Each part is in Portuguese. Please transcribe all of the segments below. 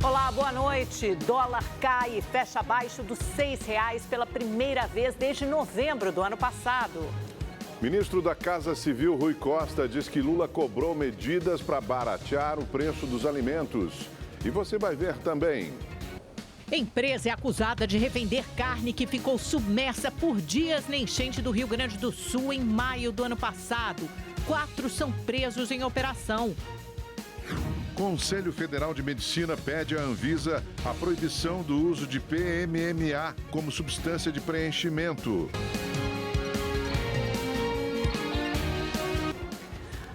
Olá, boa noite. Dólar cai e fecha abaixo dos R$6 pela primeira vez desde novembro do ano passado. Ministro da Casa Civil, Rui Costa, diz que Lula cobrou medidas para baratear o preço dos alimentos. E você vai ver também. Empresa é acusada de revender carne que ficou submersa por dias na enchente do Rio Grande do Sul em maio do ano passado. 4 são presos em operação. Conselho Federal de Medicina pede à Anvisa a proibição do uso de PMMA como substância de preenchimento.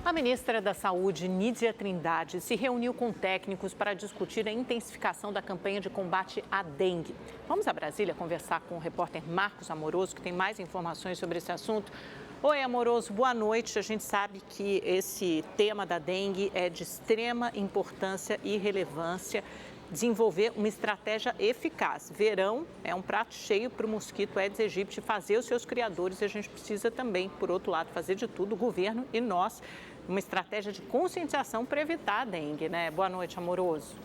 A ministra da Saúde, Nízia Trindade, se reuniu com técnicos para discutir a intensificação da campanha de combate à dengue. Vamos a Brasília conversar com o repórter Marcos Amoroso, que tem mais informações sobre esse assunto. Oi, Amoroso, boa noite. A gente sabe que esse tema da dengue é de extrema importância e relevância. Desenvolver uma estratégia eficaz. Verão é um prato cheio para o mosquito Aedes aegypti fazer os seus criadores e a gente precisa também, por outro lado, fazer de tudo, o governo e nós, uma estratégia de conscientização para evitar a dengue, né? Boa noite, Amoroso.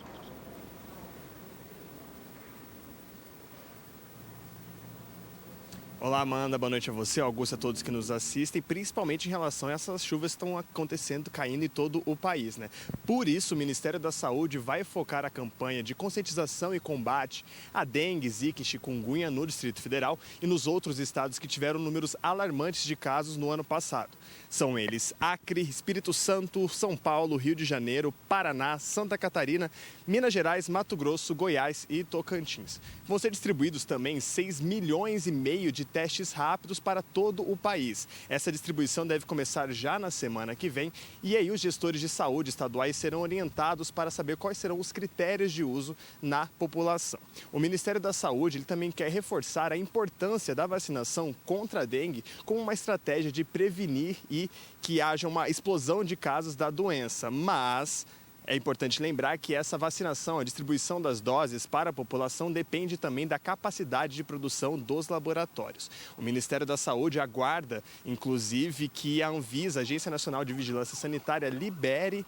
Olá, Amanda. Boa noite a você, Augusto, a todos que nos assistem, principalmente em relação a essas chuvas que estão acontecendo, caindo em todo o país, né? Por isso, o Ministério da Saúde vai focar a campanha de conscientização e combate à dengue, zika e chikungunya no Distrito Federal e nos outros estados que tiveram números alarmantes de casos no ano passado. São eles Acre, Espírito Santo, São Paulo, Rio de Janeiro, Paraná, Santa Catarina, Minas Gerais, Mato Grosso, Goiás e Tocantins. Vão ser distribuídos também 6,5 milhões de testes rápidos para todo o país. Essa distribuição deve começar já na semana que vem e aí os gestores de saúde estaduais serão orientados para saber quais serão os critérios de uso na população. O Ministério da Saúde ele também quer reforçar a importância da vacinação contra a dengue como uma estratégia de prevenir e que haja uma explosão de casos da doença, mas é importante lembrar que essa vacinação, a distribuição das doses para a população depende também da capacidade de produção dos laboratórios. O Ministério da Saúde aguarda, inclusive, que a Anvisa, a Agência Nacional de Vigilância Sanitária, libere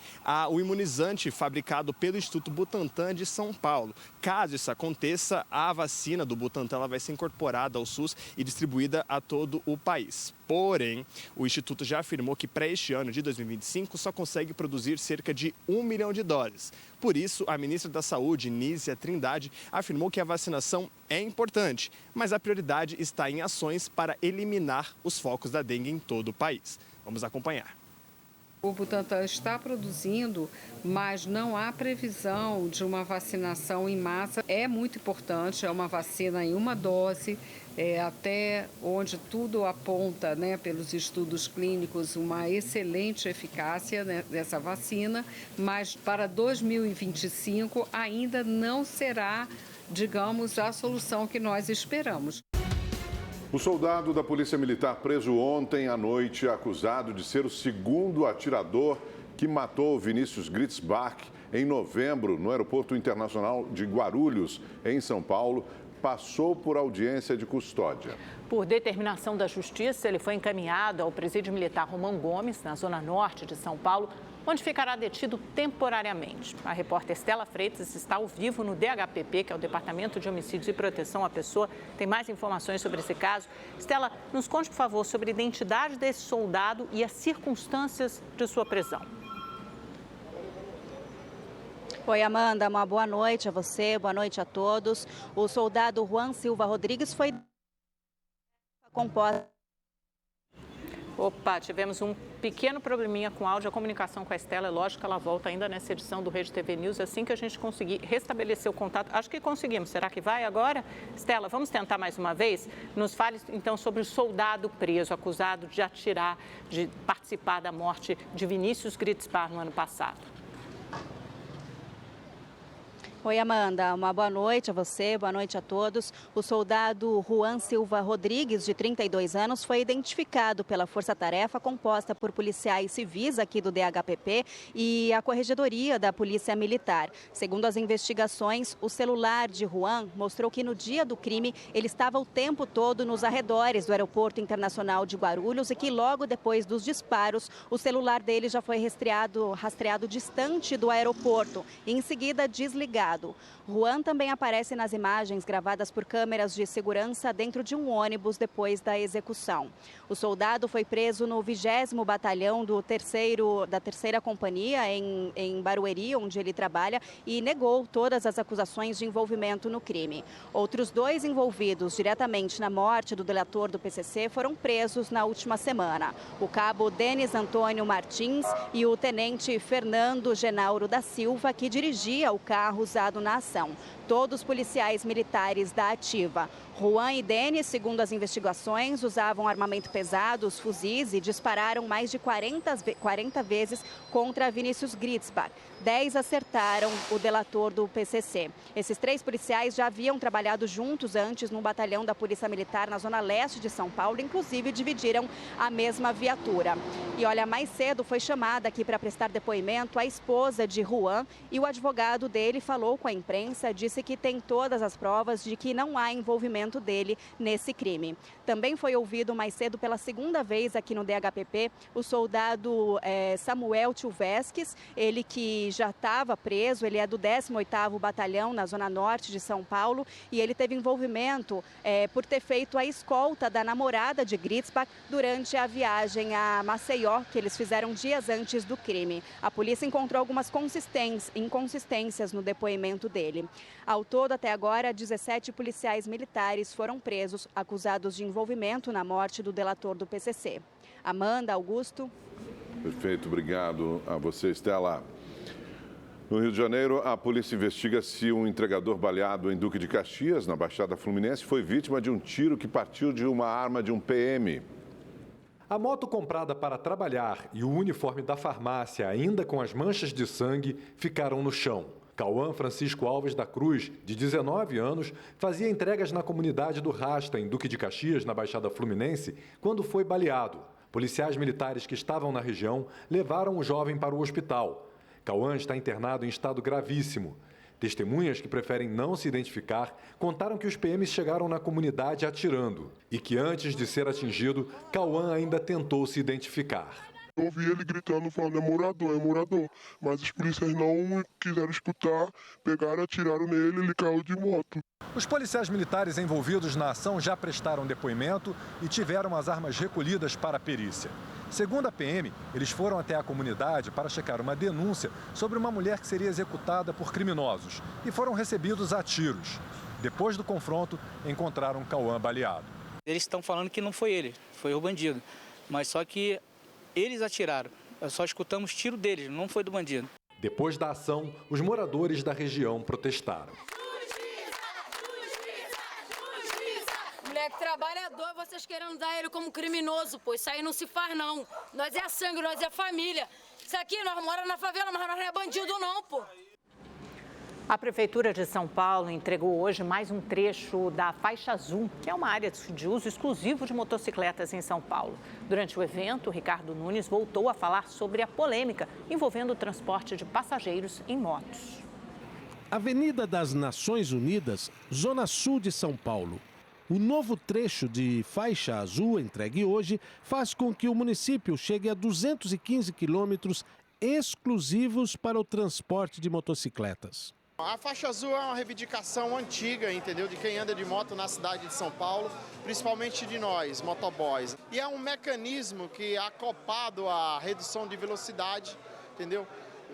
o imunizante fabricado pelo Instituto Butantan de São Paulo. Caso isso aconteça, a vacina do Butantan ela vai ser incorporada ao SUS e distribuída a todo o país. Porém, o Instituto já afirmou que para este ano de 2025 só consegue produzir cerca de 1 milhão de doses. Por isso, a ministra da Saúde, Nízia Trindade, afirmou que a vacinação é importante, mas a prioridade está em ações para eliminar os focos da dengue em todo o país. Vamos acompanhar. O Butantan está produzindo, mas não há previsão de uma vacinação em massa. É muito importante, é uma vacina em uma dose, até onde tudo aponta, né, pelos estudos clínicos, uma excelente eficácia, né, dessa vacina, mas para 2025 ainda não será, digamos, a solução que nós esperamos. O soldado da Polícia Militar preso ontem à noite, acusado de ser o segundo atirador que matou Vinícius Gritzbach em novembro no Aeroporto Internacional de Guarulhos, em São Paulo, passou por audiência de custódia. Por determinação da Justiça, ele foi encaminhado ao Presídio Militar Romão Gomes, na zona norte de São Paulo, onde ficará detido temporariamente. A repórter Estela Freitas está ao vivo no DHPP, que é o Departamento de Homicídios e Proteção à Pessoa. Tem mais informações sobre esse caso. Estela, nos conte, por favor, sobre a identidade desse soldado e as circunstâncias de sua prisão. Oi, Amanda, uma boa noite a você, boa noite a todos. O soldado Juan Silva Rodrigues foi composto. Opa, tivemos um pequeno probleminha com áudio, a comunicação com a Estela, é lógico que ela volta ainda nessa edição do Rede TV News, assim que a gente conseguir restabelecer o contato. Acho que conseguimos, será que vai agora? Estela, vamos tentar mais uma vez? Nos fale então sobre o soldado preso, acusado de atirar, de participar da morte de Vinícius Gritzbach no ano passado. Oi, Amanda. Uma boa noite a você, boa noite a todos. O soldado Juan Silva Rodrigues, de 32 anos, foi identificado pela Força-Tarefa composta por policiais civis aqui do DHPP e a Corregedoria da Polícia Militar. Segundo as investigações, o celular de Juan mostrou que no dia do crime ele estava o tempo todo nos arredores do Aeroporto Internacional de Guarulhos e que logo depois dos disparos, o celular dele já foi rastreado distante do aeroporto e em seguida desligado. identificado. Juan também aparece nas imagens gravadas por câmeras de segurança dentro de um ônibus depois da execução. O soldado foi preso no 20º Batalhão da 3ª Companhia, em Barueri, onde ele trabalha, e negou todas as acusações de envolvimento no crime. Outros 2 envolvidos diretamente na morte do delator do PCC foram presos na última semana. O cabo Denis Antônio Martins e o tenente Fernando Genauro da Silva, que dirigia o carro usado na ação. Todos policiais militares da ativa. Juan e Denis, segundo as investigações, usavam armamento pesado, os fuzis, e dispararam mais de 40 vezes contra Vinícius Gritzbach. 10 acertaram o delator do PCC. Esses 3 policiais já haviam trabalhado juntos antes num batalhão da Polícia Militar na zona leste de São Paulo, inclusive dividiram a mesma viatura. E olha, mais cedo foi chamada aqui para prestar depoimento a esposa de Juan, e o advogado dele falou com a imprensa, disse que tem todas as provas de que não há envolvimento dele nesse crime. Também foi ouvido mais cedo pela 2ª vez aqui no DHPP o soldado Samuel Tilvesques, ele que já estava preso, ele é do 18º Batalhão na zona norte de São Paulo, e ele teve envolvimento por ter feito a escolta da namorada de Gritzbach durante a viagem a Maceió, que eles fizeram dias antes do crime. A polícia encontrou algumas inconsistências no depoimento dele. Ao todo, até agora, 17 policiais militares foram presos, acusados de envolvimento na morte do delator do PCC. Amanda, Augusto. Perfeito, obrigado a você, Estela. No Rio de Janeiro, a polícia investiga se um entregador baleado em Duque de Caxias, na Baixada Fluminense, foi vítima de um tiro que partiu de uma arma de um PM. A moto comprada para trabalhar e o uniforme da farmácia, ainda com as manchas de sangue, ficaram no chão. Cauã Francisco Alves da Cruz, de 19 anos, fazia entregas na comunidade do Rasta, em Duque de Caxias, na Baixada Fluminense, quando foi baleado. Policiais militares que estavam na região levaram o jovem para o hospital. Cauã está internado em estado gravíssimo. Testemunhas que preferem não se identificar contaram que os PMs chegaram na comunidade atirando e que antes de ser atingido, Cauã ainda tentou se identificar. Eu ouvi ele gritando, falando, é morador. Mas os policiais não quiseram escutar, pegaram, atiraram nele, ele caiu de moto. Os policiais militares envolvidos na ação já prestaram depoimento e tiveram as armas recolhidas para a perícia. Segundo a PM, eles foram até a comunidade para checar uma denúncia sobre uma mulher que seria executada por criminosos e foram recebidos a tiros. Depois do confronto, encontraram Cauã baleado. Eles estão falando que não foi ele, foi o bandido. Mas só que eles atiraram. Só escutamos tiro deles, não foi do bandido. Depois da ação, os moradores da região protestaram. Moleque trabalhador, vocês querendo dar ele como criminoso, pô. Isso aí não se faz, não. Nós é sangue, nós é família. Isso aqui, nós moramos na favela, mas nós não é bandido, não, pô. A Prefeitura de São Paulo entregou hoje mais um trecho da Faixa Azul, que é uma área de uso exclusivo de motocicletas em São Paulo. Durante o evento, Ricardo Nunes voltou a falar sobre a polêmica envolvendo o transporte de passageiros em motos. Avenida das Nações Unidas, Zona Sul de São Paulo. O novo trecho de Faixa Azul, entregue hoje, faz com que o município chegue a 215 quilômetros exclusivos para o transporte de motocicletas. A Faixa Azul é uma reivindicação antiga, entendeu? De quem anda de moto na cidade de São Paulo, principalmente de nós, motoboys. E é um mecanismo que, acoplado à redução de velocidade, entendeu?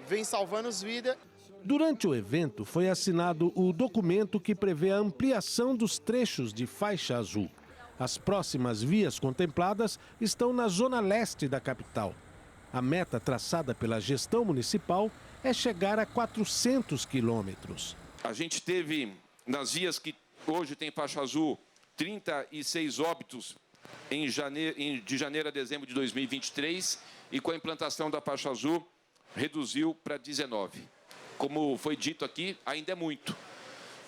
Vem salvando as vidas. Durante o evento, foi assinado o documento que prevê a ampliação dos trechos de Faixa Azul. As próximas vias contempladas estão na zona leste da capital. A meta traçada pela gestão municipal é chegar a 400 quilômetros. A gente teve, nas vias que hoje tem faixa azul, 36 óbitos de janeiro a dezembro de 2023, e com a implantação da faixa azul, reduziu para 19. Como foi dito aqui, ainda é muito,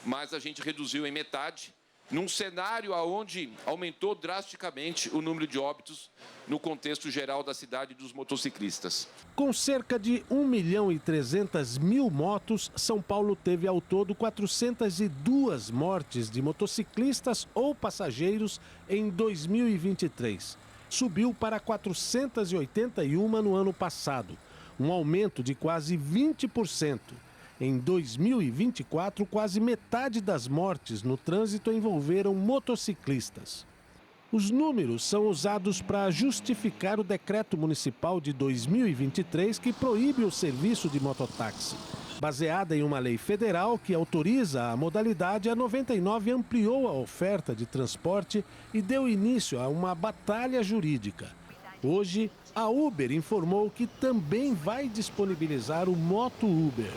mas a gente reduziu em metade, num cenário onde aumentou drasticamente o número de óbitos no contexto geral da cidade dos motociclistas. Com cerca de 1.300.000 motos, São Paulo teve ao todo 402 mortes de motociclistas ou passageiros em 2023. Subiu para 481 no ano passado, um aumento de quase 20%. Em 2024, quase metade das mortes no trânsito envolveram motociclistas. Os números são usados para justificar o decreto municipal de 2023 que proíbe o serviço de mototáxi. Baseada em uma lei federal que autoriza a modalidade, a 99 ampliou a oferta de transporte e deu início a uma batalha jurídica. Hoje, a Uber informou que também vai disponibilizar o Moto Uber.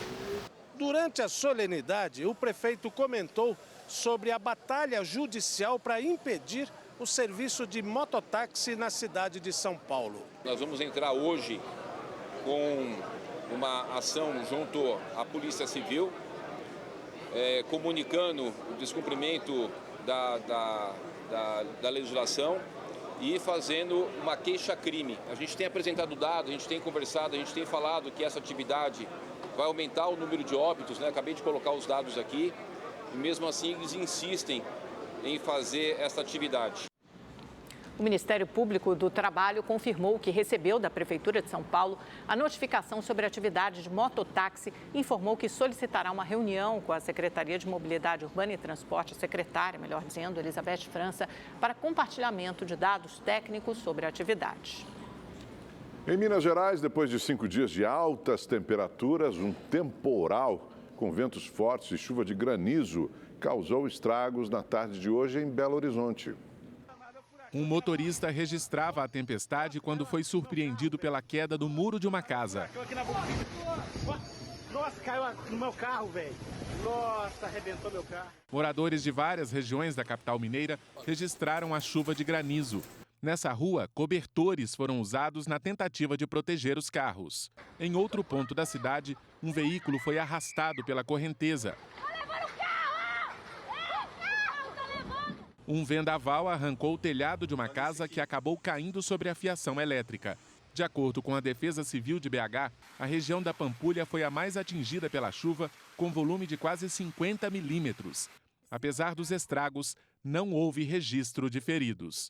Durante a solenidade, o prefeito comentou sobre a batalha judicial para impedir o serviço de mototáxi na cidade de São Paulo. Nós vamos entrar hoje com uma ação junto à Polícia Civil, comunicando o descumprimento da legislação e fazendo uma queixa-crime. A gente tem apresentado dados, a gente tem conversado, a gente tem falado que essa atividade vai aumentar o número de óbitos, né? Acabei de colocar os dados aqui, e mesmo assim eles insistem em fazer essa atividade. O Ministério Público do Trabalho confirmou que recebeu da Prefeitura de São Paulo a notificação sobre a atividade de mototáxi e informou que solicitará uma reunião com a Secretaria de Mobilidade Urbana e Transporte, a secretária, melhor dizendo, Elizabeth França, para compartilhamento de dados técnicos sobre a atividade. Em Minas Gerais, depois de 5 dias de altas temperaturas, um temporal com ventos fortes e chuva de granizo causou estragos na tarde de hoje em Belo Horizonte. Um motorista registrava a tempestade quando foi surpreendido pela queda do muro de uma casa. Nossa, caiu no meu carro, velho. Nossa, arrebentou meu carro. Moradores de várias regiões da capital mineira registraram a chuva de granizo. Nessa rua, cobertores foram usados na tentativa de proteger os carros. Em outro ponto da cidade, um veículo foi arrastado pela correnteza. Um vendaval arrancou o telhado de uma casa que acabou caindo sobre a fiação elétrica. De acordo com a Defesa Civil de BH, a região da Pampulha foi a mais atingida pela chuva, com volume de quase 50 milímetros. Apesar dos estragos, não houve registro de feridos.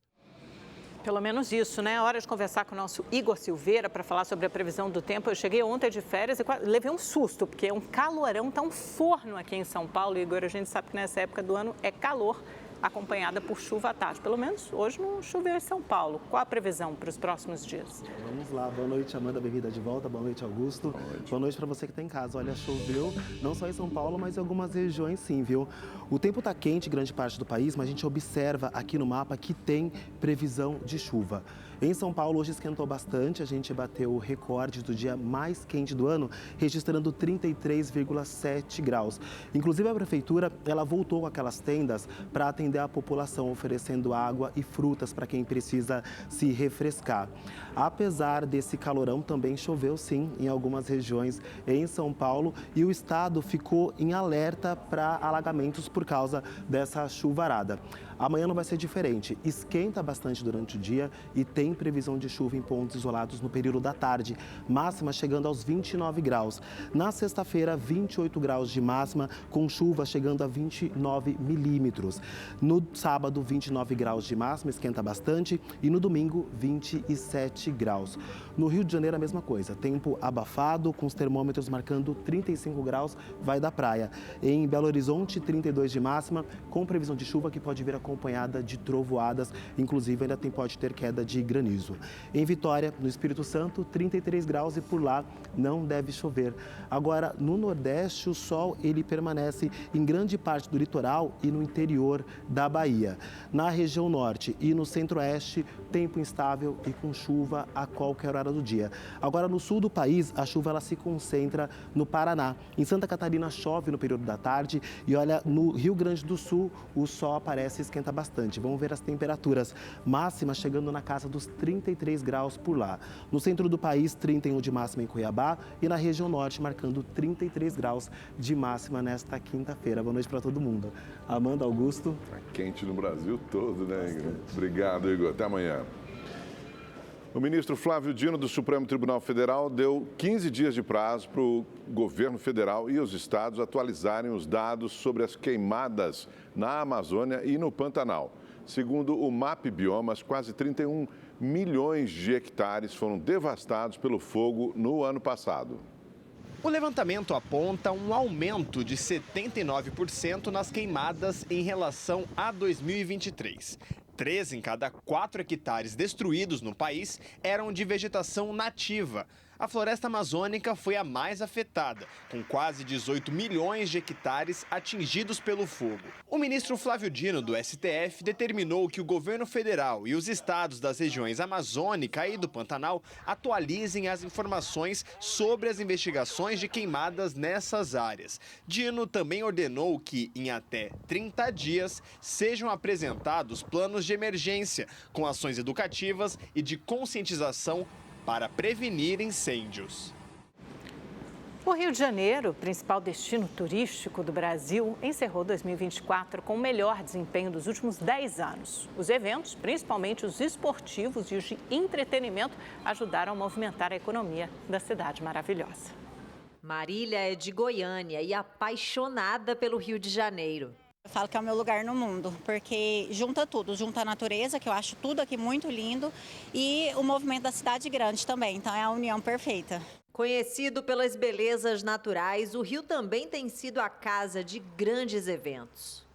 Pelo menos isso, né? Hora de conversar com o nosso Igor Silveira para falar sobre a previsão do tempo. Eu cheguei ontem de férias e levei um susto, porque é um calorão, tá um forno aqui em São Paulo. Igor, a gente sabe que nessa época do ano é calor, acompanhada por chuva à tarde. Pelo menos hoje não choveu em São Paulo. Qual a previsão para os próximos dias? Vamos lá. Boa noite, Amanda, bem-vinda de volta. Boa noite, Augusto. Boa noite para você que está em casa. Olha, choveu não só em São Paulo, mas em algumas regiões sim, viu? O tempo está quente em grande parte do país, mas a gente observa aqui no mapa que tem previsão de chuva. Em São Paulo, hoje esquentou bastante, a gente bateu o recorde do dia mais quente do ano, registrando 33,7 graus. Inclusive, a prefeitura, ela voltou com aquelas tendas para atender a população, oferecendo água e frutas para quem precisa se refrescar. Apesar desse calorão, também choveu sim em algumas regiões em São Paulo e o estado ficou em alerta para alagamentos por causa dessa chuvarada. Amanhã não vai ser diferente, esquenta bastante durante o dia e tem previsão de chuva em pontos isolados no período da tarde, máxima chegando aos 29 graus. Na sexta-feira, 28 graus de máxima, com chuva chegando a 29 milímetros. No sábado, 29 graus de máxima, esquenta bastante, e no domingo, 27 graus. No Rio de Janeiro, a mesma coisa, tempo abafado, com os termômetros marcando 35 graus, vai da praia. Em Belo Horizonte, 32 de máxima, com previsão de chuva que pode vir acompanhada de trovoadas, inclusive ainda pode ter queda de granizo. Em Vitória, no Espírito Santo, 33 graus e por lá não deve chover. Agora, no Nordeste, o sol ele permanece em grande parte do litoral e no interior da Bahia. Na região norte e no centro-oeste, tempo instável e com chuva a qualquer hora do dia. Agora, no sul do país, a chuva ela se concentra no Paraná. Em Santa Catarina, chove no período da tarde e olha, no Rio Grande do Sul, o sol aparece e esquenta bastante. Vamos ver as temperaturas máximas chegando na casa dos 33 graus por lá. No centro do país, 31 de máxima em Cuiabá e na região norte, marcando 33 graus de máxima nesta quinta-feira. Boa noite para todo mundo. Amanda, Augusto. Tá quente no Brasil todo, né, Igor? Obrigado, Igor. Até amanhã. O ministro Flávio Dino, do Supremo Tribunal Federal, deu 15 dias de prazo para o governo federal e os estados atualizarem os dados sobre as queimadas na Amazônia e no Pantanal. Segundo o MAP Biomas, quase 31 milhões de hectares foram devastados pelo fogo no ano passado. O levantamento aponta um aumento de 79% nas queimadas em relação a 2023. 3 em cada 4 hectares destruídos no país eram de vegetação nativa. A floresta amazônica foi a mais afetada, com quase 18 milhões de hectares atingidos pelo fogo. O ministro Flávio Dino, do STF, determinou que o governo federal e os estados das regiões amazônica e do Pantanal atualizem as informações sobre as investigações de queimadas nessas áreas. Dino também ordenou que, em até 30 dias, sejam apresentados planos de emergência, com ações educativas e de conscientização para prevenir incêndios. O Rio de Janeiro, principal destino turístico do Brasil, encerrou 2024 com o melhor desempenho dos últimos 10 anos. Os eventos, principalmente os esportivos e os de entretenimento, ajudaram a movimentar a economia da cidade maravilhosa. Marília é de Goiânia e apaixonada pelo Rio de Janeiro. Eu falo que é o meu lugar no mundo, porque junta tudo, junta a natureza, que eu acho tudo aqui muito lindo, e o movimento da cidade grande também, então é a união perfeita. Conhecido pelas belezas naturais, o Rio também tem sido a casa de grandes eventos.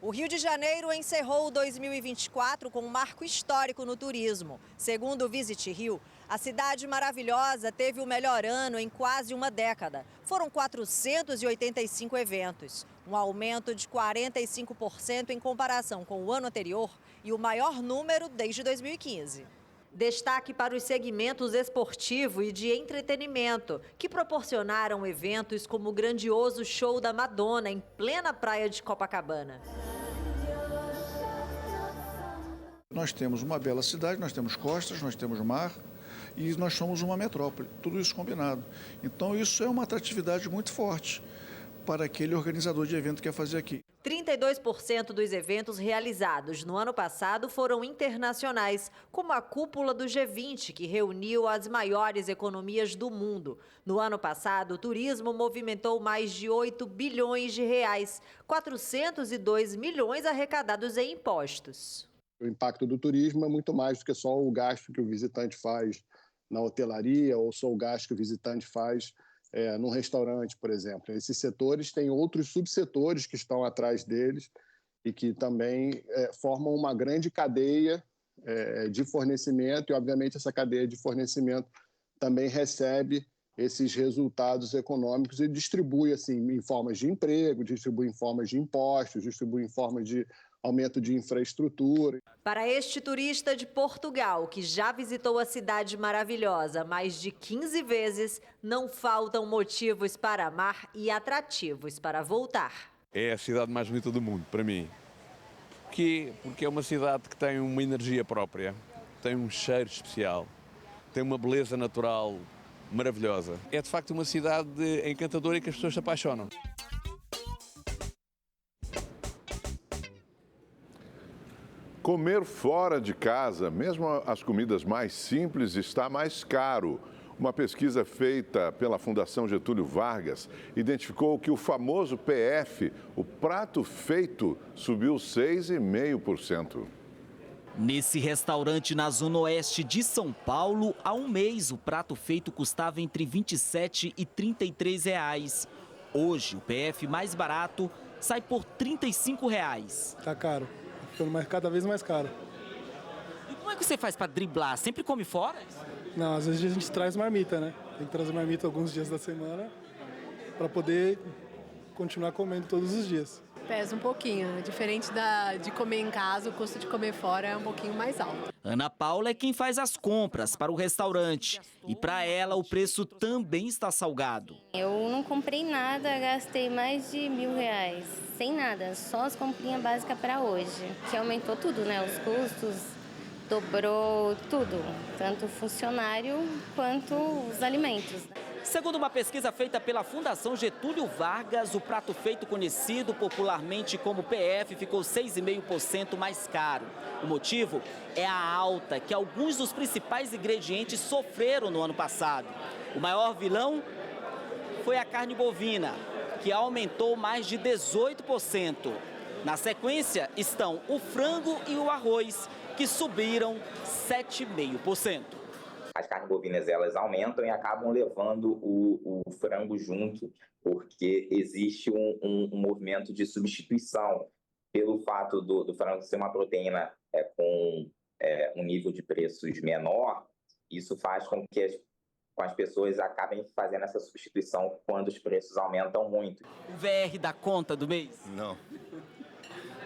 O Rio de Janeiro encerrou 2024 com um marco histórico no turismo. Segundo o Visit Rio, a cidade maravilhosa teve o melhor ano em quase uma década. Foram 485 eventos, um aumento de 45% em comparação com o ano anterior e o maior número desde 2015. Destaque para os segmentos esportivo e de entretenimento, que proporcionaram eventos como o grandioso show da Madonna em plena praia de Copacabana. Nós temos uma bela cidade, nós temos costas, nós temos mar e nós somos uma metrópole, tudo isso combinado. Então isso é uma atratividade muito forte para aquele organizador de evento que quer fazer aqui. 32% dos eventos realizados no ano passado foram internacionais, como a cúpula do G20, que reuniu as maiores economias do mundo. No ano passado, o turismo movimentou mais de 8 bilhões de reais, 402 milhões arrecadados em impostos. O impacto do turismo é muito mais do que só o gasto que o visitante faz na hotelaria ou só o gasto que o visitante faz num restaurante, por exemplo. Esses setores têm outros subsetores que estão atrás deles e que também formam uma grande cadeia de fornecimento e, obviamente, essa cadeia de fornecimento também recebe esses resultados econômicos e distribui assim, em formas de emprego, distribui em formas de impostos, distribui em formas de aumento de infraestrutura. Para este turista de Portugal, que já visitou a cidade maravilhosa mais de 15 vezes, não faltam motivos para amar e atrativos para voltar. É a cidade mais bonita do mundo, para mim. Porque é uma cidade que tem uma energia própria, tem um cheiro especial, tem uma beleza natural maravilhosa. É de facto uma cidade encantadora e que as pessoas se apaixonam. Comer fora de casa, mesmo as comidas mais simples, está mais caro. Uma pesquisa feita pela Fundação Getúlio Vargas identificou que o famoso PF, o prato feito, subiu 6,5%. Nesse restaurante na Zona Oeste de São Paulo, há um mês o prato feito custava entre R$ 27 e R$ 33 reais. Hoje, o PF mais barato sai por R$ 35 reais. Tá caro. Ficando cada vez mais caro. E como é que você faz para driblar? Sempre come fora? Não, às vezes a gente traz marmita, né? Tem que trazer marmita alguns dias da semana para poder continuar comendo todos os dias. Pesa um pouquinho, diferente de comer em casa, o custo de comer fora é um pouquinho mais alto. Ana Paula é quem faz as compras para o restaurante e para ela o preço também está salgado. Eu não comprei nada, gastei mais de R$1.000, sem nada, só as comprinhas básicas para hoje, que aumentou tudo, né? Os custos, dobrou tudo, tanto o funcionário quanto os alimentos. Segundo uma pesquisa feita pela Fundação Getúlio Vargas, o prato feito, conhecido popularmente como PF, ficou 6,5% mais caro. O motivo é a alta que alguns dos principais ingredientes sofreram no ano passado. O maior vilão foi a carne bovina, que aumentou mais de 18%. Na sequência estão o frango e o arroz, que subiram 7,5%. As carnes bovinas, elas aumentam e acabam levando o frango junto, porque existe um movimento de substituição pelo fato do frango ser uma proteína com um nível de preços menor. Isso faz com que as pessoas acabem fazendo essa substituição quando os preços aumentam muito. O VR dá conta do mês? Não.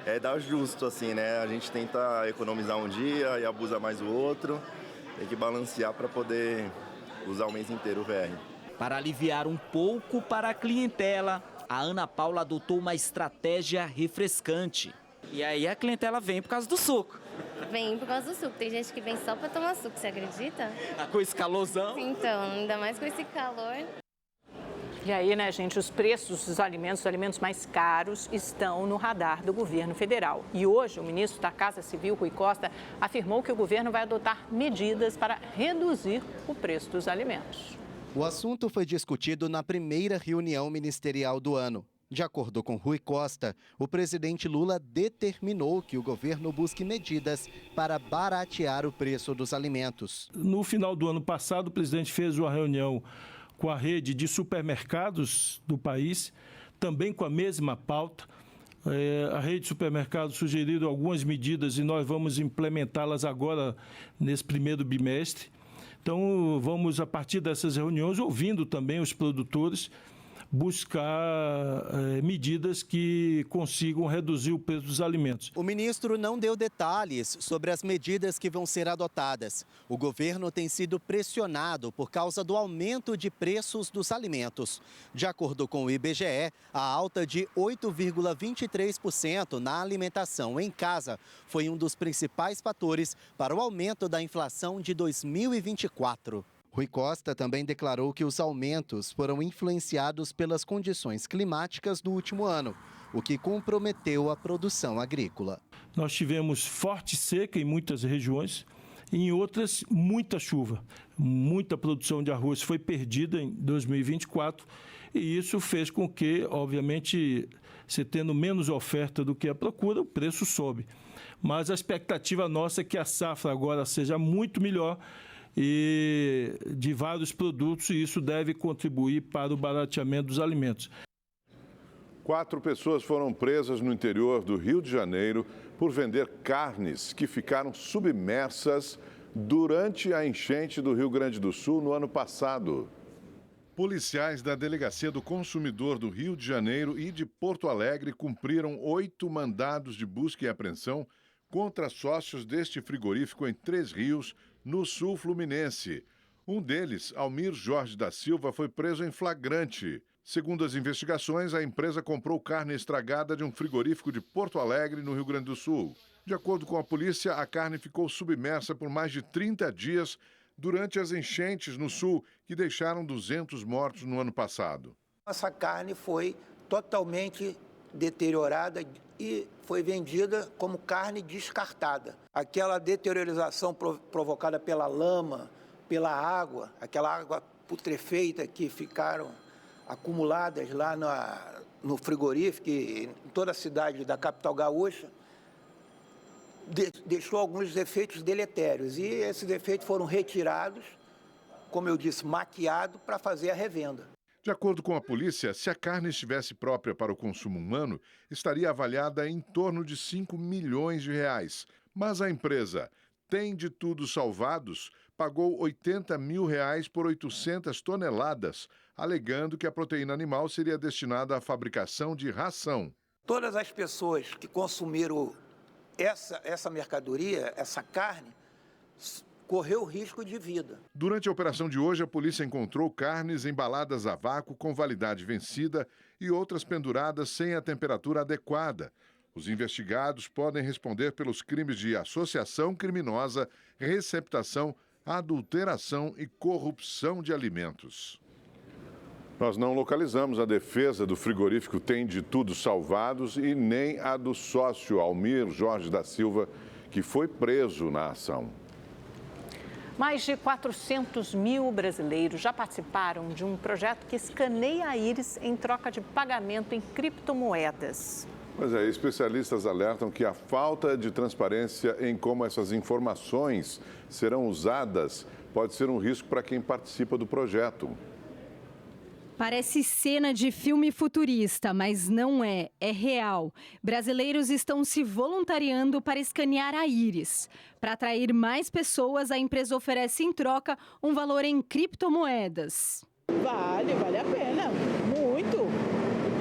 É dar justo, assim, né? A gente tenta economizar um dia e abusa mais o outro. Tem que balancear para poder usar o mês inteiro o VR. Para aliviar um pouco para a clientela, a Ana Paula adotou uma estratégia refrescante. E aí a clientela vem por causa do suco. Vem por causa do suco. Tem gente que vem só para tomar suco, você acredita? Com esse calorzão? Então, ainda mais com esse calor. E aí, né, gente, os preços dos alimentos, os alimentos mais caros, estão no radar do governo federal. E hoje, o ministro da Casa Civil, Rui Costa, afirmou que o governo vai adotar medidas para reduzir o preço dos alimentos. O assunto foi discutido na primeira reunião ministerial do ano. De acordo com Rui Costa, o presidente Lula determinou que o governo busque medidas para baratear o preço dos alimentos. No final do ano passado, o presidente fez uma reunião com a rede de supermercados do país, também com a mesma pauta. A rede de supermercados sugeriu algumas medidas e nós vamos implementá-las agora nesse primeiro bimestre. Então, vamos, a partir dessas reuniões, ouvindo também os produtores, buscar medidas que consigam reduzir o preço dos alimentos. O ministro não deu detalhes sobre as medidas que vão ser adotadas. O governo tem sido pressionado por causa do aumento de preços dos alimentos. De acordo com o IBGE, a alta de 8,23% na alimentação em casa foi um dos principais fatores para o aumento da inflação de 2024. Rui Costa também declarou que os aumentos foram influenciados pelas condições climáticas do último ano, o que comprometeu a produção agrícola. Nós tivemos forte seca em muitas regiões, em outras muita chuva. Muita produção de arroz foi perdida em 2024 e isso fez com que, obviamente, se tendo menos oferta do que a procura, o preço sobe. Mas a expectativa nossa é que a safra agora seja muito melhor e de vários produtos, e isso deve contribuir para o barateamento dos alimentos. 4 pessoas foram presas no interior do Rio de Janeiro por vender carnes que ficaram submersas durante a enchente do Rio Grande do Sul no ano passado. Policiais da Delegacia do Consumidor do Rio de Janeiro e de Porto Alegre cumpriram 8 mandados de busca e apreensão contra sócios deste frigorífico em Três Rios, no sul fluminense. Um deles, Almir Jorge da Silva, foi preso em flagrante. Segundo as investigações, a empresa comprou carne estragada de um frigorífico de Porto Alegre, no Rio Grande do Sul. De acordo com a polícia, a carne ficou submersa por mais de 30 dias durante as enchentes no sul, que deixaram 200 mortos no ano passado. Essa carne foi totalmente deteriorada e foi vendida como carne descartada. Aquela deteriorização provocada pela lama, pela água, aquela água putrefeita que ficaram acumuladas lá no frigorífico, em toda a cidade da capital gaúcha, deixou alguns efeitos deletérios. E esses efeitos foram retirados, como eu disse, maquiados para fazer a revenda. De acordo com a polícia, se a carne estivesse própria para o consumo humano, estaria avaliada em torno de 5 milhões de reais. Mas a empresa Tem de Tudo Salvados pagou R$80 mil por 800 toneladas, alegando que a proteína animal seria destinada à fabricação de ração. Todas as pessoas que consumiram essa mercadoria, essa carne, correu risco de vida. Durante a operação de hoje, a polícia encontrou carnes embaladas a vácuo com validade vencida e outras penduradas sem a temperatura adequada. Os investigados podem responder pelos crimes de associação criminosa, receptação, adulteração e corrupção de alimentos. Nós não localizamos a defesa do frigorífico Tem de Tudo Salvados e nem a do sócio Almir Jorge da Silva, que foi preso na ação. Mais de 400 mil brasileiros já participaram de um projeto que escaneia a íris em troca de pagamento em criptomoedas. Mas especialistas alertam que a falta de transparência em como essas informações serão usadas pode ser um risco para quem participa do projeto. Parece cena de filme futurista, mas não é, é real. Brasileiros estão se voluntariando para escanear a íris. Para atrair mais pessoas, a empresa oferece em troca um valor em criptomoedas. Vale a pena, muito.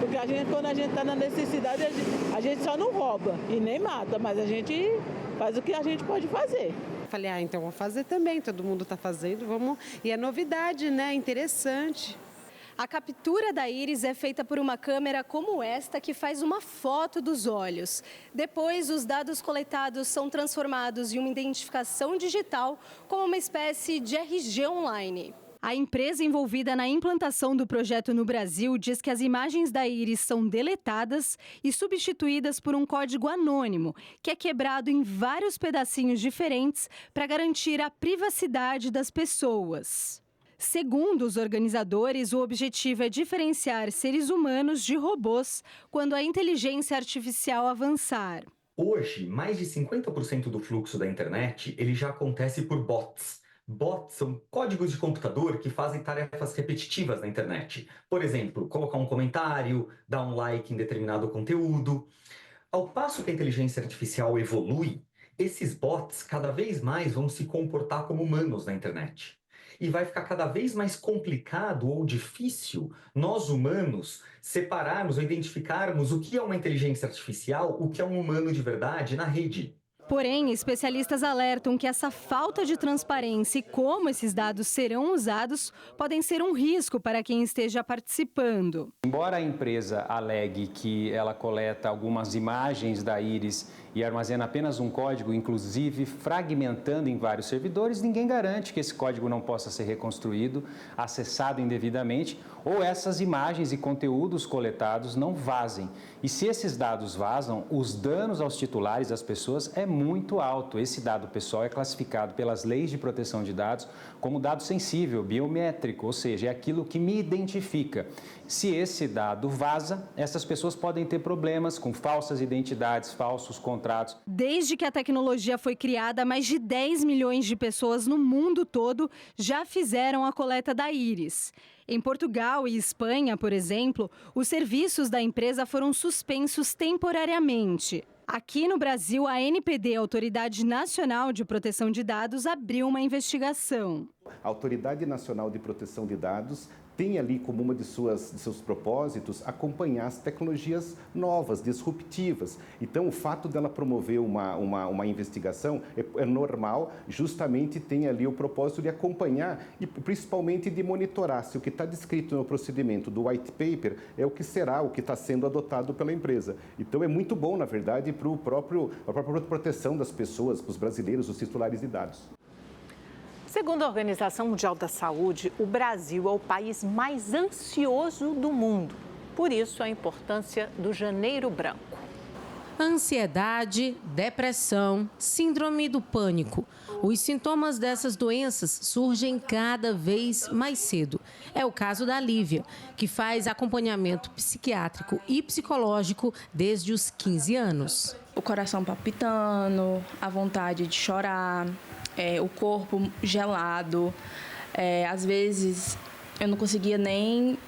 Porque quando a gente está na necessidade, a gente só não rouba e nem mata, mas a gente faz o que a gente pode fazer. Falei, então vou fazer também, todo mundo está fazendo, vamos. E é novidade, né? Interessante. A captura da íris é feita por uma câmera como esta que faz uma foto dos olhos. Depois, os dados coletados são transformados em uma identificação digital como uma espécie de RG online. A empresa envolvida na implantação do projeto no Brasil diz que as imagens da íris são deletadas e substituídas por um código anônimo, que é quebrado em vários pedacinhos diferentes para garantir a privacidade das pessoas. Segundo os organizadores, o objetivo é diferenciar seres humanos de robôs quando a inteligência artificial avançar. Hoje, mais de 50% do fluxo da internet ele já acontece por bots. Bots são códigos de computador que fazem tarefas repetitivas na internet. Por exemplo, colocar um comentário, dar um like em determinado conteúdo. Ao passo que a inteligência artificial evolui, esses bots cada vez mais vão se comportar como humanos na internet. E vai ficar cada vez mais complicado ou difícil nós humanos separarmos ou identificarmos o que é uma inteligência artificial, o que é um humano de verdade na rede. Porém, especialistas alertam que essa falta de transparência e como esses dados serão usados podem ser um risco para quem esteja participando. Embora a empresa alegue que ela coleta algumas imagens da íris e armazena apenas um código, inclusive fragmentando em vários servidores, ninguém garante que esse código não possa ser reconstruído, acessado indevidamente, ou essas imagens e conteúdos coletados não vazem. E se esses dados vazam, os danos aos titulares, às pessoas, é muito alto. Esse dado pessoal é classificado pelas leis de proteção de dados como dado sensível, biométrico, ou seja, é aquilo que me identifica. Se esse dado vaza, essas pessoas podem ter problemas com falsas identidades, falsos contratos. Desde que a tecnologia foi criada, mais de 10 milhões de pessoas no mundo todo já fizeram a coleta da íris. Em Portugal e Espanha, por exemplo, os serviços da empresa foram suspensos temporariamente. Aqui no Brasil, a ANPD, Autoridade Nacional de Proteção de Dados, abriu uma investigação. A Autoridade Nacional de Proteção de Dados tem ali como uma de seus propósitos acompanhar as tecnologias novas, disruptivas. Então, o fato dela promover uma investigação é normal, justamente tem ali o propósito de acompanhar e principalmente de monitorar se o que está descrito no procedimento do white paper é o que será, o que está sendo adotado pela empresa. Então, é muito bom, na verdade, para a própria proteção das pessoas, para os brasileiros, os titulares de dados. Segundo a Organização Mundial da Saúde, o Brasil é o país mais ansioso do mundo. Por isso, a importância do Janeiro Branco. Ansiedade, depressão, síndrome do pânico. Os sintomas dessas doenças surgem cada vez mais cedo. É o caso da Lívia, que faz acompanhamento psiquiátrico e psicológico desde os 15 anos. O coração palpitando, a vontade de chorar, o corpo gelado. Às vezes eu não conseguia nem,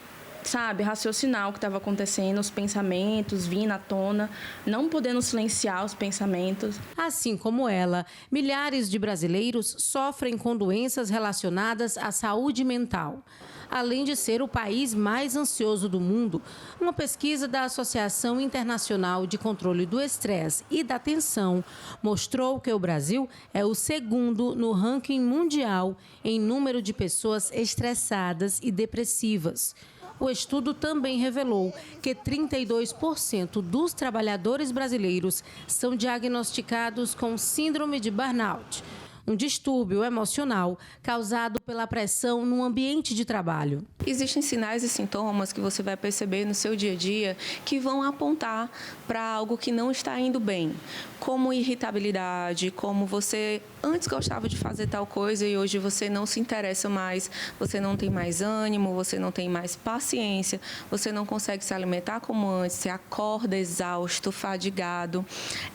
raciocinar o que estava acontecendo, os pensamentos vindo à tona, não podendo silenciar os pensamentos. Assim como ela, milhares de brasileiros sofrem com doenças relacionadas à saúde mental. Além de ser o país mais ansioso do mundo, uma pesquisa da Associação Internacional de Controle do Estresse e da Tensão mostrou que o Brasil é o segundo no ranking mundial em número de pessoas estressadas e depressivas. O estudo também revelou que 32% dos trabalhadores brasileiros são diagnosticados com síndrome de burnout, um distúrbio emocional causado pela pressão no ambiente de trabalho. Existem sinais e sintomas que você vai perceber no seu dia a dia que vão apontar para algo que não está indo bem, como irritabilidade, como você antes gostava de fazer tal coisa e hoje você não se interessa mais, você não tem mais ânimo, você não tem mais paciência, você não consegue se alimentar como antes, você acorda exausto, fadigado.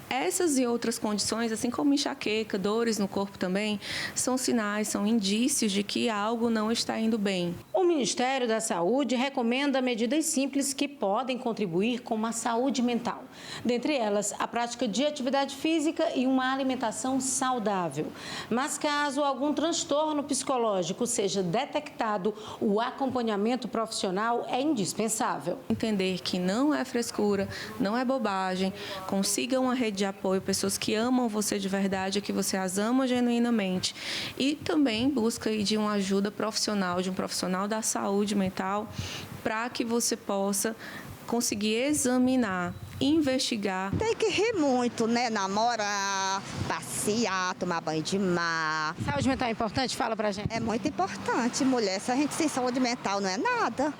Essas e outras condições, assim como enxaqueca, dores no corpo também, são sinais, são indícios de que algo não está indo bem. O Ministério da Saúde recomenda medidas simples que podem contribuir com uma saúde mental. Dentre elas, a prática de atividade física e uma alimentação saudável. Mas caso algum transtorno psicológico seja detectado, o acompanhamento profissional é indispensável. Entender que não é frescura, não é bobagem, consiga uma rede de apoio, pessoas que amam você de verdade, que você as ama genuinamente. E também busca de uma ajuda profissional, de um profissional da saúde mental, para que você possa conseguir examinar, investigar. Tem que rir muito, né? Namorar, passear, tomar banho de mar. Saúde mental é importante? Fala pra gente. É muito importante, mulher. Se a gente sem saúde mental não é nada.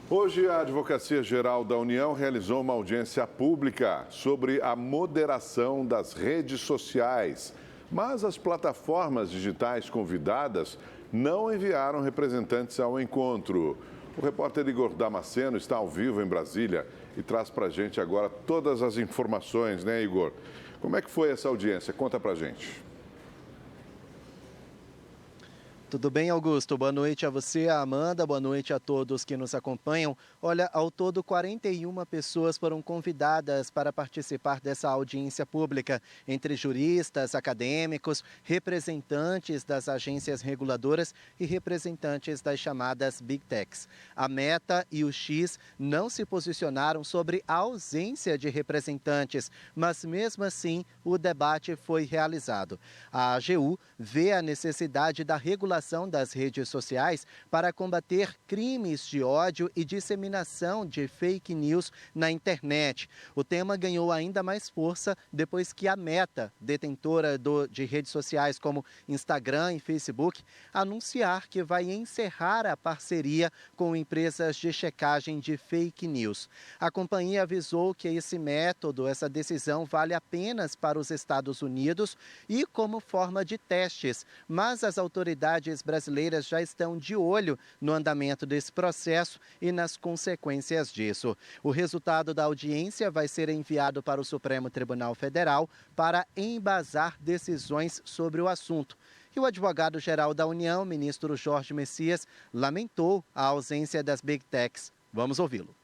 Hoje, a Advocacia Geral da União realizou uma audiência pública sobre a moderação das redes sociais. Mas as plataformas digitais convidadas não enviaram representantes ao encontro. O repórter Igor Damasceno está ao vivo em Brasília e traz para a gente agora todas as informações, né, Igor? Como é que foi essa audiência? Conta para a gente. Tudo bem, Augusto? Boa noite a você, a Amanda. Boa noite a todos que nos acompanham. Olha, ao todo, 41 pessoas foram convidadas para participar dessa audiência pública, entre juristas, acadêmicos, representantes das agências reguladoras e representantes das chamadas Big Techs. A Meta e o X não se posicionaram sobre a ausência de representantes, mas mesmo assim o debate foi realizado. A AGU vê a necessidade da regulação das redes sociais para combater crimes de ódio e disseminação de fake news na internet. O tema ganhou ainda mais força depois que a Meta, detentora de redes sociais como Instagram e Facebook, anunciar que vai encerrar a parceria com empresas de checagem de fake news. A companhia avisou que esse método, essa decisão, vale apenas para os Estados Unidos e como forma de testes, mas as autoridades brasileiras já estão de olho no andamento desse processo e nas consequências disso. O resultado da audiência vai ser enviado para o Supremo Tribunal Federal para embasar decisões sobre o assunto. E o advogado-geral da União, ministro Jorge Messias, lamentou a ausência das Big Techs. Vamos ouvi-lo.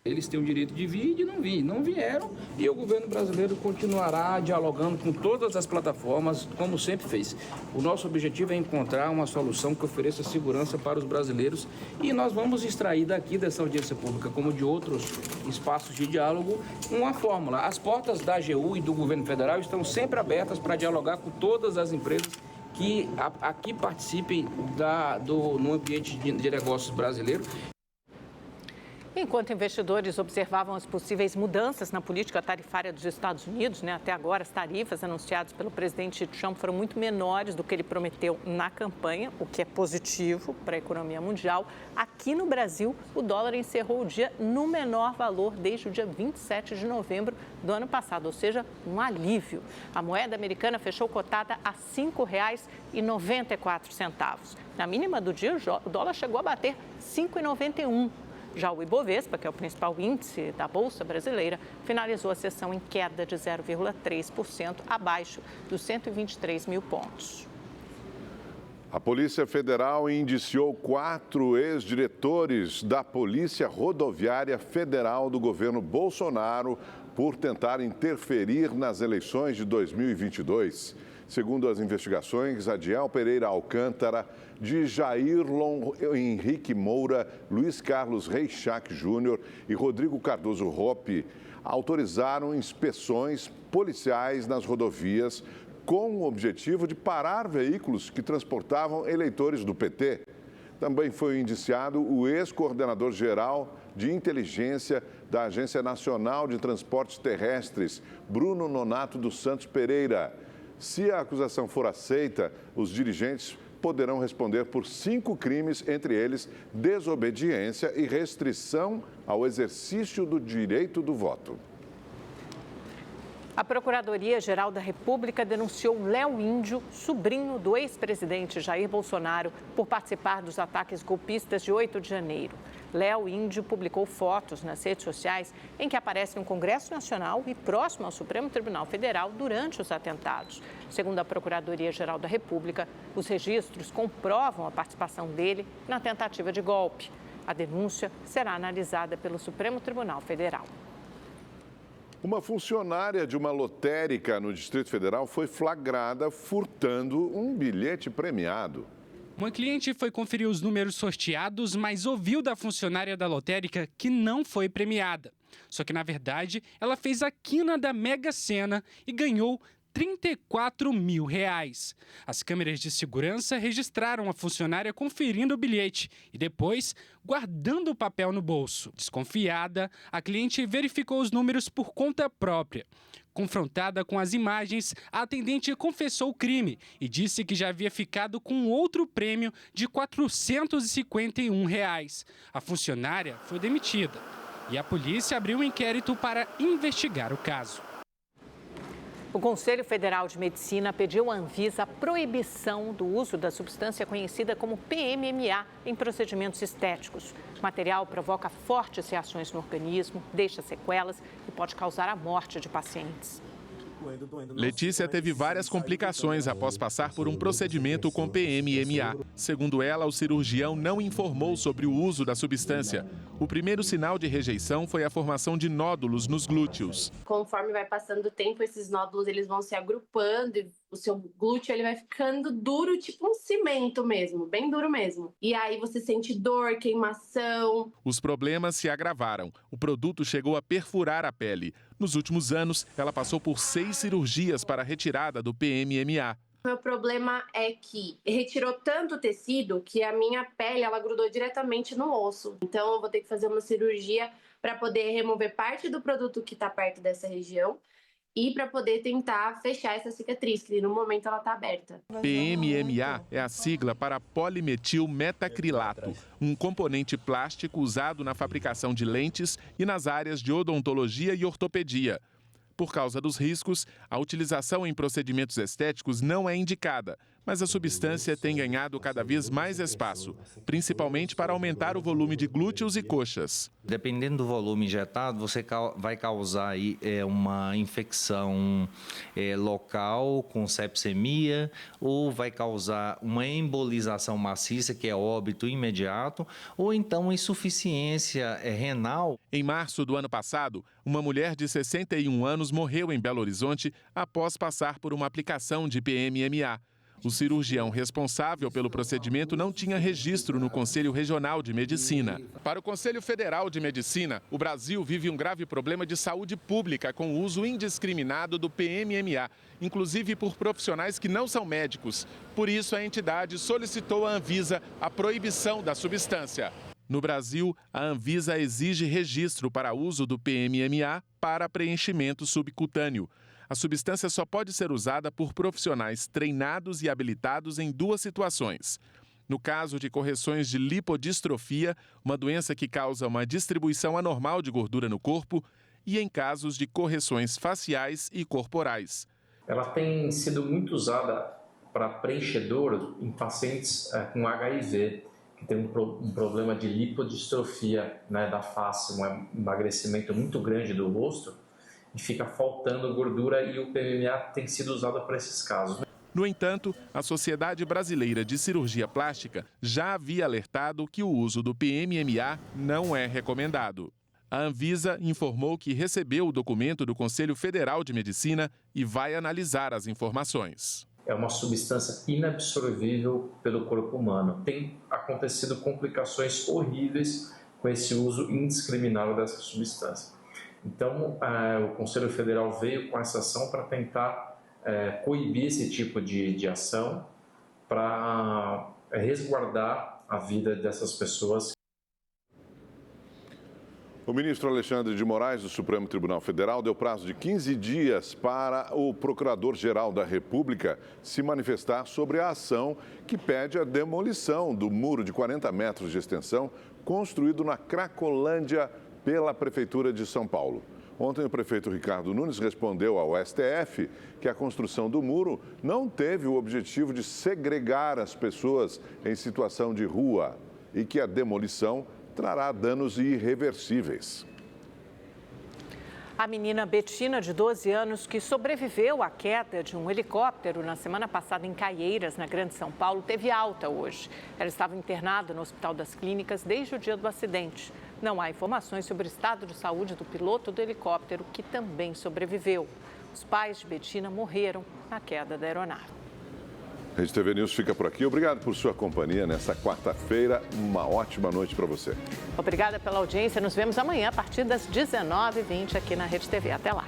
Eles têm o direito de vir e de não vir. Não vieram e o governo brasileiro continuará dialogando com todas as plataformas, como sempre fez. O nosso objetivo é encontrar uma solução que ofereça segurança para os brasileiros e nós vamos extrair daqui dessa audiência pública, como de outros espaços de diálogo, uma fórmula. As portas da AGU e do governo federal estão sempre abertas para dialogar com todas as empresas que aqui participem no ambiente de negócios brasileiro. Enquanto investidores observavam as possíveis mudanças na política tarifária dos Estados Unidos, até agora as tarifas anunciadas pelo presidente Trump foram muito menores do que ele prometeu na campanha, o que é positivo para a economia mundial. Aqui no Brasil, o dólar encerrou o dia no menor valor desde o dia 27 de novembro do ano passado, ou seja, um alívio. A moeda americana fechou cotada a R$ 5,94. Na mínima do dia, o dólar chegou a bater R$ 5,91. Já o Ibovespa, que é o principal índice da Bolsa Brasileira, finalizou a sessão em queda de 0,3%, abaixo dos 123 mil pontos. A Polícia Federal indiciou 4 ex-diretores da Polícia Rodoviária Federal do governo Bolsonaro por tentar interferir nas eleições de 2022. Segundo as investigações, Adiel Pereira Alcântara, de Jairlon Henrique Moura, Luiz Carlos Reichach Júnior e Rodrigo Cardoso Roppe autorizaram inspeções policiais nas rodovias com o objetivo de parar veículos que transportavam eleitores do PT. Também foi indiciado o ex-coordenador-geral de inteligência da Agência Nacional de Transportes Terrestres, Bruno Nonato dos Santos Pereira. Se a acusação for aceita, os dirigentes poderão responder por 5 crimes, entre eles desobediência e restrição ao exercício do direito do voto. A Procuradoria-Geral da República denunciou Léo Índio, sobrinho do ex-presidente Jair Bolsonaro, por participar dos ataques golpistas de 8 de janeiro. Léo Índio publicou fotos nas redes sociais em que aparece no Congresso Nacional e próximo ao Supremo Tribunal Federal durante os atentados. Segundo a Procuradoria-Geral da República, os registros comprovam a participação dele na tentativa de golpe. A denúncia será analisada pelo Supremo Tribunal Federal. Uma funcionária de uma lotérica no Distrito Federal foi flagrada furtando um bilhete premiado. Uma cliente foi conferir os números sorteados, mas ouviu da funcionária da lotérica que não foi premiada. Só que, na verdade, ela fez a quina da Mega Sena e ganhou R$34 mil. As câmeras de segurança registraram a funcionária conferindo o bilhete e depois guardando o papel no bolso. Desconfiada, a cliente verificou os números por conta própria. Confrontada com as imagens, a atendente confessou o crime e disse que já havia ficado com outro prêmio de R$451. A funcionária foi demitida e a polícia abriu um inquérito para investigar o caso. O Conselho Federal de Medicina pediu à Anvisa a proibição do uso da substância conhecida como PMMA em procedimentos estéticos. O material provoca fortes reações no organismo, deixa sequelas e pode causar a morte de pacientes. Letícia teve várias complicações após passar por um procedimento com PMMA. Segundo ela, o cirurgião não informou sobre o uso da substância. O primeiro sinal de rejeição foi a formação de nódulos nos glúteos. Conforme vai passando o tempo, esses nódulos eles vão se agrupando e o seu glúteo ele vai ficando duro, tipo um cimento mesmo, bem duro mesmo. E aí você sente dor, queimação. Os problemas se agravaram. O produto chegou a perfurar a pele. Nos últimos anos, ela passou por 6 cirurgias para a retirada do PMMA. Meu problema é que retirou tanto tecido que a minha pele ela grudou diretamente no osso. Então eu vou ter que fazer uma cirurgia para poder remover parte do produto que está perto dessa região e para poder tentar fechar essa cicatriz, que no momento ela está aberta. PMMA é a sigla para polimetilmetacrilato, um componente plástico usado na fabricação de lentes e nas áreas de odontologia e ortopedia. Por causa dos riscos, a utilização em procedimentos estéticos não é indicada, mas a substância tem ganhado cada vez mais espaço, principalmente para aumentar o volume de glúteos e coxas. Dependendo do volume injetado, você vai causar aí, uma infecção local com sepsemia ou vai causar uma embolização maciça, que é óbito imediato, ou então insuficiência renal. Em março do ano passado, uma mulher de 61 anos morreu em Belo Horizonte após passar por uma aplicação de PMMA. O cirurgião responsável pelo procedimento não tinha registro no Conselho Regional de Medicina. Para o Conselho Federal de Medicina, o Brasil vive um grave problema de saúde pública com o uso indiscriminado do PMMA, inclusive por profissionais que não são médicos. Por isso, a entidade solicitou à Anvisa a proibição da substância. No Brasil, a Anvisa exige registro para uso do PMMA para preenchimento subcutâneo. A substância só pode ser usada por profissionais treinados e habilitados em 2 situações. No caso de correções de lipodistrofia, uma doença que causa uma distribuição anormal de gordura no corpo, e em casos de correções faciais e corporais. Ela tem sido muito usada para preenchedor em pacientes com HIV, que tem um problema de lipodistrofia, né, da face, um emagrecimento muito grande do rosto, e fica faltando gordura, e o PMMA tem sido usado para esses casos. No entanto, a Sociedade Brasileira de Cirurgia Plástica já havia alertado que o uso do PMMA não é recomendado. A Anvisa informou que recebeu o documento do Conselho Federal de Medicina e vai analisar as informações. É uma substância inabsorvível pelo corpo humano. Tem acontecido complicações horríveis com esse uso indiscriminado dessa substância. Então, o Conselho Federal veio com essa ação para tentar coibir esse tipo de ação, para resguardar a vida dessas pessoas. O ministro Alexandre de Moraes, do Supremo Tribunal Federal, deu prazo de 15 dias para o Procurador-Geral da República se manifestar sobre a ação que pede a demolição do muro de 40 metros de extensão construído na Cracolândia pela Prefeitura de São Paulo. Ontem, o prefeito Ricardo Nunes respondeu ao STF que a construção do muro não teve o objetivo de segregar as pessoas em situação de rua e que a demolição trará danos irreversíveis. A menina Betina, de 12 anos, que sobreviveu à queda de um helicóptero na semana passada em Caieiras, na Grande São Paulo, teve alta hoje. Ela estava internada no Hospital das Clínicas desde o dia do acidente. Não há informações sobre o estado de saúde do piloto do helicóptero, que também sobreviveu. Os pais de Betina morreram na queda da aeronave. Rede TV News fica por aqui. Obrigado por sua companhia nessa quarta-feira. Uma ótima noite para você. Obrigada pela audiência. Nos vemos amanhã a partir das 19h20 aqui na Rede TV. Até lá.